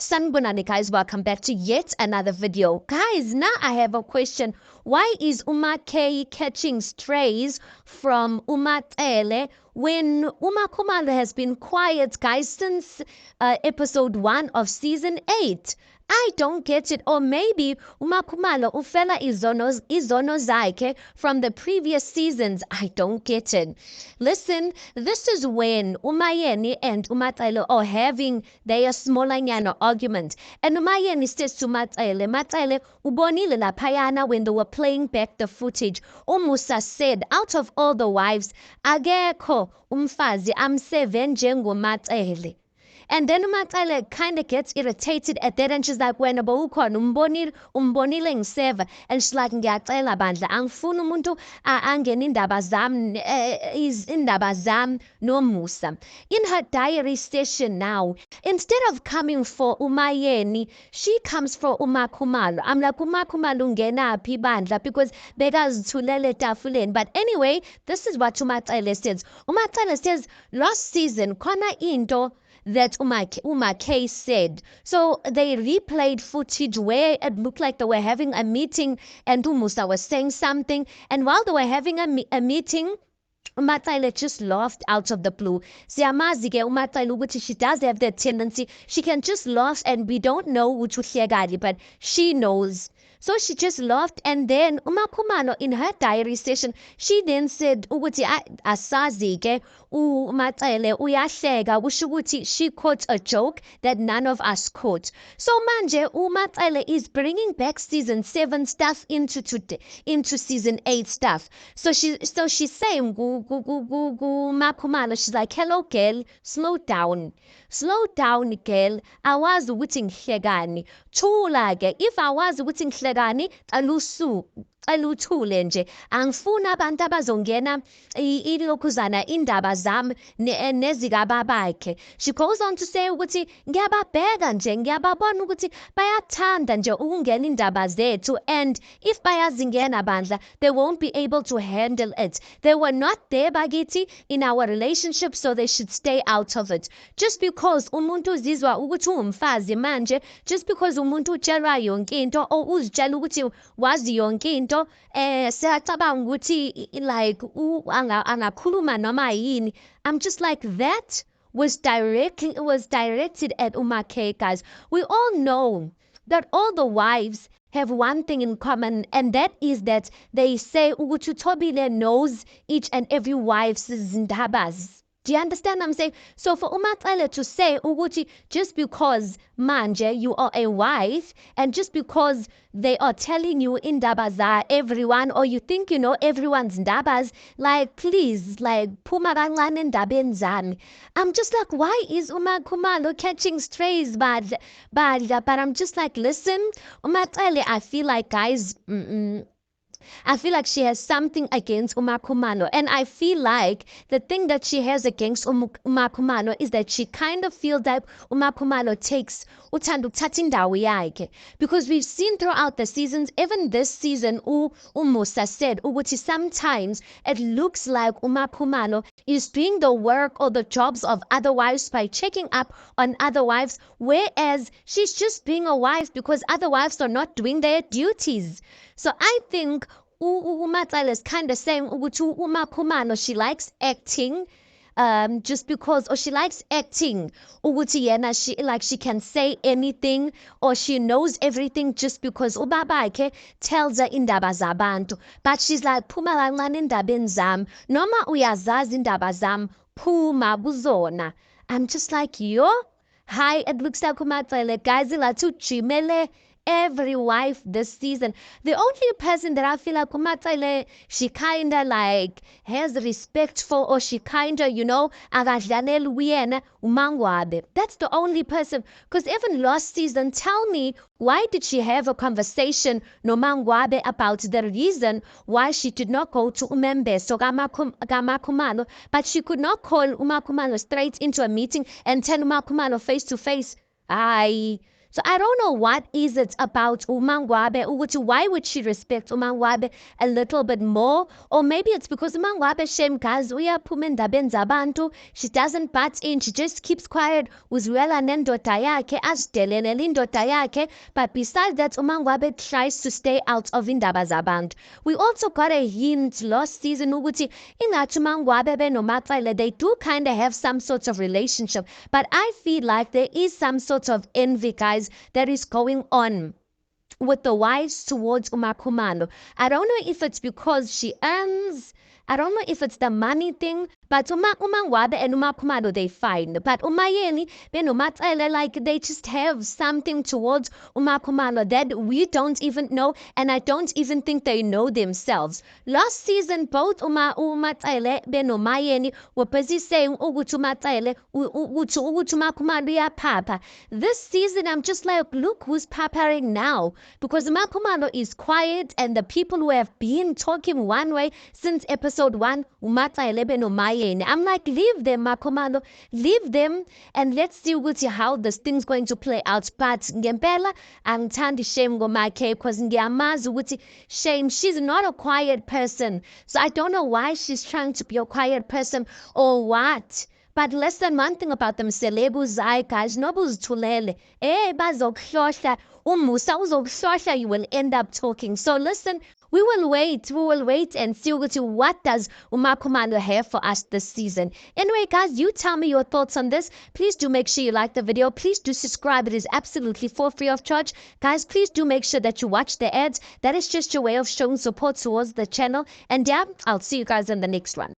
Sanibonani guys, welcome back to yet another video. Guys, now I have a question. Why is Uma K catching strays from Umatsele when Uma Khumalo has been quiet, guys, since episode 1 of season 8? I don't get it. Or maybe Uma Khumalo ufela izono zakhe from the previous seasons. I don't get it. Listen, this is when Umayeni and Umatsele are having their smallanyana argument. And Umayeni says to Matsele, ubonile laphayana when they were playing back the footage. Umusa said, out of all the wives, akekho umfazi amseve njengoMatsele. And then Umatsele kind of gets irritated at that, and she's like, wena bowukhona umbonile ngiseva. And she's like, ngiyacela bandla, angifuni umuntu angena indaba zam noMusa. In her diary session now, instead of coming for Umayeni, she comes for Uma Khumalo. I'm like, Uma Khumalo ngenaphi bandla, because bekazithulele etafuleni. But anyway, this is what Umatsele says. Umatsele says, last season, khona into that Uma K said. So they replayed footage where it looked like they were having a meeting and Umusa was saying something. And while they were having a meeting, Umatsele just laughed out of the blue. Siyamazi ke Umatsele ukuthi she does have that tendency. She can just laugh and we don't know ukuthi but she knows. So she just laughed, and then Uma Khumalo in her diary session, she then said ukuthi asazi ke uMatsele uyahleka, kusho ukuthi she caught a joke that none of us caught. So manje uMatsele is bringing back season 7 stuff into season 8 stuff. So she's saying Uma Khumalo, she's like, hello girl, slow down girl, awazi ukuthi ngihlekani, thula ke, if awazi ukuthi ngihlekani aluthule nje, angifuni abantu abazongena ilokhuzana indaba zami nezikababakhe. She goes on to say ukuthi ngiyababheka nje, ngiyababona ukuthi bayathanda nje ukungena indaba zethu, and if bayazingena bandla, they won't be able to handle it. They were not there bakithi in our relationship, so they should stay out of it. Just because umuntu uzizwa ukuthi ungumfazi manje, just because umuntu utshelwa yonke into or uzitshela ukuthi wazi yonke into, siyacabanga ukuthi like angakhuluma noma yini. I'm just like, that was directed at Uma K, guys. We all know that all the wives have one thing in common, and that is that they say ukuthi Thobile knows each and every wife's ndabas. Do you understand what I'm saying? So for Umatsele to say ukuthi just because manje you are a wife, and just because they are telling you indaba za everyone, or you think you know everyone's ndabas, like please, like phuma kancane endabeni zami. I'm just like, why is Uma Khumalo catching strays but I'm just like, listen, Umatsele, I feel like, guys, I feel like she has something against Uma Khumalo, and I feel like the thing that she has against Uma Khumalo is that she kind of feels that Uma Khumalo takes uthanda ukuthatha indawo yakhe, because we've seen throughout the seasons, even this season, uMusa said ukuthi sometimes it looks like Uma Khumalo is doing the work or the jobs of other wives by checking up on other wives, whereas she's just being a wife because other wives are not doing their duties. So I think Umatsele is kind of saying ukuthi Uma Khumalo, she likes acting, just because, or she likes acting ukuthi yena she can say anything, or she knows everything just because ubabakhe tells her indaba zabantu. But she's like, phuma kancane endabeni zami, noma uyazazi indaba zami, phuma kuzona. I'm just like, yo, hi, it looks like Umatsele, guys, ilathi ujimele every wife this season. The only person that I feel like Umatsele, she kinda like has respect for, or she kinda, you know, akadlaleli uyena, uMangwabe. That's the only person. Because even last season, tell me, why did she have a conversation no Mangwabe about the reason why she did not go to Umembeso Uma Khumalo, but she could not call Uma Khumalo straight into a meeting and tell Uma Khumalo face to face, So I don't know what is it about uMangwabe, why would she respect uMangwabe a little bit more? Or maybe it's because uMangwabe shame guys uyaphuma endabeni zabantu, she doesn't butt in, she just keeps quiet, uzwela nendoda yakhe, azidelele indoda yakhe. But besides that, uMangwabe tries to stay out of indaba zabantu. We also got a hint last season ukuthi ingathi uMangwabe benoMatsele, they do kind of have some sort of relationship. But I feel like there is some sort of envy, guys, that is going on with the wives towards uMakhumalo. I don't know if it's because she earns, I don't know if it's the money thing, but uMangwabe and uMakhumalo, they fine. But uMayeni, benoMatsele, like they just have something towards uMakhumalo that we don't even know, and I don't even think they know themselves. Last season, both uMatsele benoMayeni were busy saying ukuthi uMatsele ukuthi uMakhumalo uyapapa. This season, I'm just like, look who's paparing now, because Makhumalo is quiet, and the people who have been talking one way since episode 1, uMatsele benoMayeni. I'm like, leave them, Makhumalo, leave them, and let's see how this thing's going to play out. But ngempela, angithandi Shame ngomakhe, because ngiyamazi ukuthi Shame, she's not a quiet person. So I don't know why she's trying to be a quiet person or what. But listen, one thing about them celebs, guys, nobuzithulele. Bazokuhlohla, umusa uzokuhlohla, you will end up talking. So listen, we will wait and see what does uMakhumalo have for us this season. Anyway, guys, you tell me your thoughts on this. Please do make sure you like the video. Please do subscribe. It is absolutely for free of charge. Guys, please do make sure that you watch the ads. That is just your way of showing support towards the channel. And yeah, I'll see you guys in the next one.